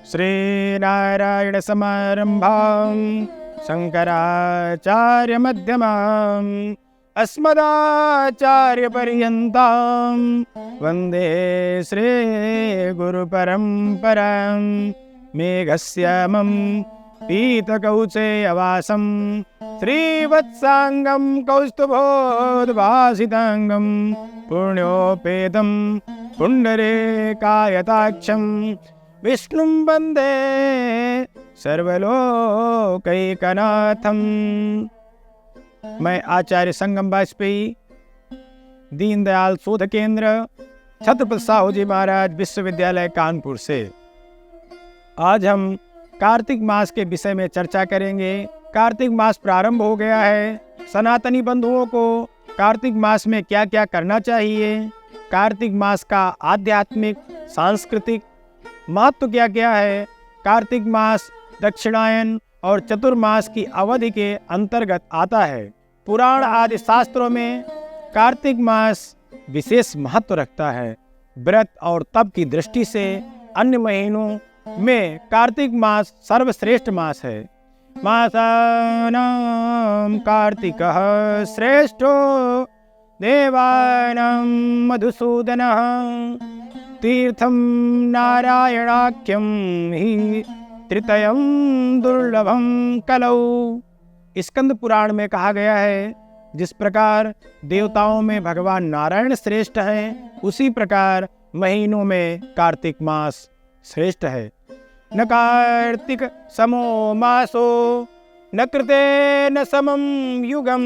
श्रीनारायणसमारम्भां शङ्कराचार्यमध्यमाम् अस्मदाचार्यपर्यन्तां वन्दे श्रीगुरुपरम्परां। मेघश्यामं पीतकौचेयवासं श्रीवत्साङ्गं कौस्तुभोद्भासिताङ्गं पुण्योपेतं पुण्डरीकायताक्षं विष्णुं वन्दे सर्वलोकैकनाथम्। मैं आचार्य संगम वाजपेयी, दीनदयाल शोध केंद्र, छत्रपति साहू जी महाराज विश्वविद्यालय कानपुर से आज हम कार्तिक मास के विषय में चर्चा करेंगे। कार्तिक मास प्रारंभ हो गया है। सनातनी बंधुओं को कार्तिक मास में क्या क्या करना चाहिए, कार्तिक मास का आध्यात्मिक सांस्कृतिक महत्व क्या क्या है, कार्तिक मास दक्षिणायन और चतुर्मास की अवधि के अंतर्गत आता है। पुराण आदि शास्त्रों में कार्तिक मास विशेष महत्व रखता है। व्रत और तप की दृष्टि से अन्य महीनों में कार्तिक मास सर्वश्रेष्ठ मास है। मासानां कार्तिकः श्रेष्ठो देवानां मधुसूदनः तीर्थं नारायणाख्यं हि तृतीयं दुर्लभं कलौ। स्कंद पुराण में कहा गया है, जिस प्रकार देवताओं में भगवान नारायण श्रेष्ठ हैं, उसी प्रकार महीनों में कार्तिक मास श्रेष्ठ है। न कार्तिक समो मासो न कृते न समम युगम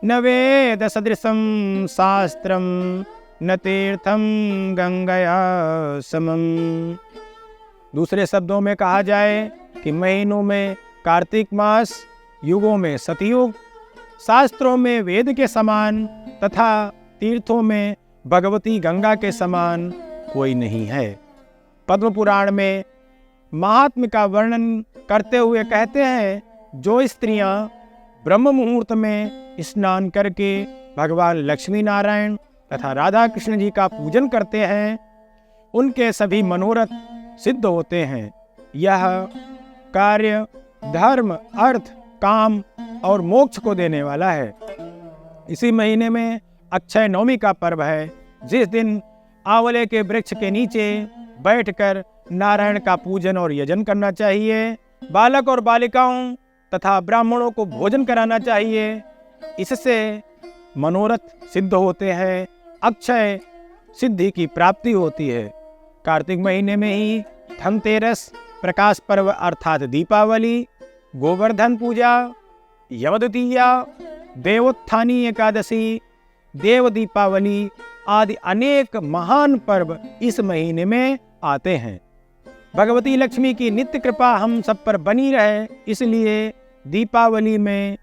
न वेद सदृशम शास्त्रम न तीर्थम गंगया समम। दूसरे शब्दों में कहा जाए कि महीनों में कार्तिक मास, युगों में सतयुग, शास्त्रों में वेद के समान तथा तीर्थों में भगवती गंगा के समान कोई नहीं है। पद्म पुराण में महात्म्य का वर्णन करते हुए कहते हैं, जो स्त्रियां ब्रह्म मुहूर्त में स्नान करके भगवान लक्ष्मी नारायण तथा राधा कृष्ण जी का पूजन करते हैं, उनके सभी मनोरथ सिद्ध होते हैं। यह कार्य धर्म, अर्थ, काम और मोक्ष को देने वाला है। इसी महीने में अक्षय नवमी का पर्व है, जिस दिन आंवले के वृक्ष के नीचे बैठकर नारायण का पूजन और यजन करना चाहिए। बालक और बालिकाओं तथा ब्राह्मणों को भोजन कराना चाहिए। इससे मनोरथ सिद्ध होते हैं, अक्षय सिद्धि की प्राप्ति होती है। कार्तिक महीने में ही धनतेरस, प्रकाश पर्व अर्थात दीपावली, गोवर्धन पूजा, यमद्वितीया, देवोत्थानी एकादशी, देव दीपावली आदि अनेक महान पर्व इस महीने में आते हैं। भगवती लक्ष्मी की नित्य कृपा हम सब पर बनी रहे, इसलिए दीपावली में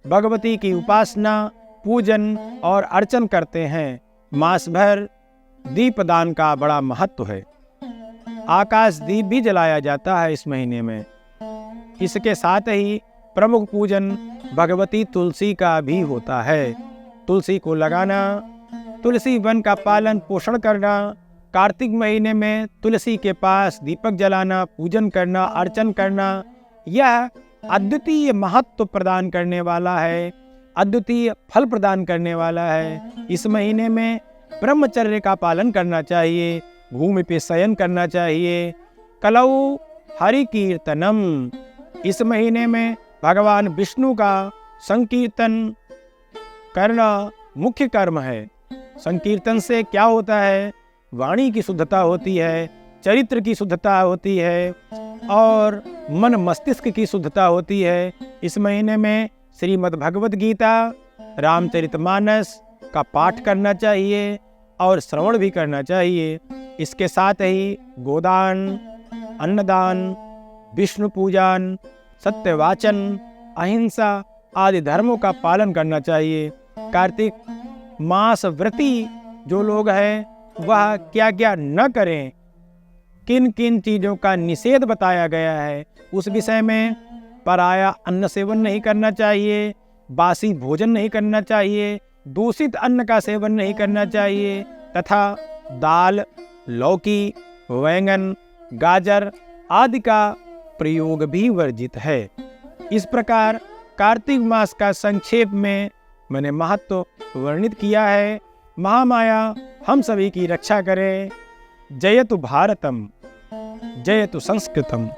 भगवती की उपासना, पूजन और अर्चन करते हैं। मास भर दीपदान का बड़ा महत्व है। आकाश दीप भी जलाया जाता है इस महीने में। इसके साथ ही प्रमुख पूजन भगवती तुलसी का भी होता है। तुलसी को लगाना, तुलसी वन का पालन पोषण करना, कार्तिक महीने में तुलसी के पास दीपक जलाना, पूजन करना, अर्चन करना, यह अद्वितीय महत्व प्रदान करने वाला है, अद्वितीय फल प्रदान करने वाला है। इस महीने में ब्रह्मचर्य का पालन करना चाहिए, भूमि पे शयन करना चाहिए। कलौ हरि कीर्तनम, इस महीने में भगवान विष्णु का संकीर्तन करना मुख्य कर्म है। संकीर्तन से क्या होता है? वाणी की शुद्धता होती है, चरित्र की शुद्धता होती है और मन मस्तिष्क की शुद्धता होती है। इस महीने में श्रीमद् भगवद गीता, रामचरितमानस का पाठ करना चाहिए और श्रवण भी करना चाहिए। इसके साथ ही गोदान, अन्नदान, विष्णु पूजन, सत्यवाचन, अहिंसा आदि धर्मों का पालन करना चाहिए। कार्तिक मास व्रती जो लोग हैं वह क्या क्या न करें, किन किन चीज़ों का निषेध बताया गया है, उस विषय में पराया अन्न सेवन नहीं करना चाहिए, बासी भोजन नहीं करना चाहिए, दूषित अन्न का सेवन नहीं करना चाहिए तथा दाल, लौकी, बैंगन, गाजर आदि का प्रयोग भी वर्जित है। इस प्रकार कार्तिक मास का संक्षेप में मैंने महत्व वर्णित किया है। महामाया हम सभी की रक्षा करे। जयतु भारतम, जयतु संस्कृतम।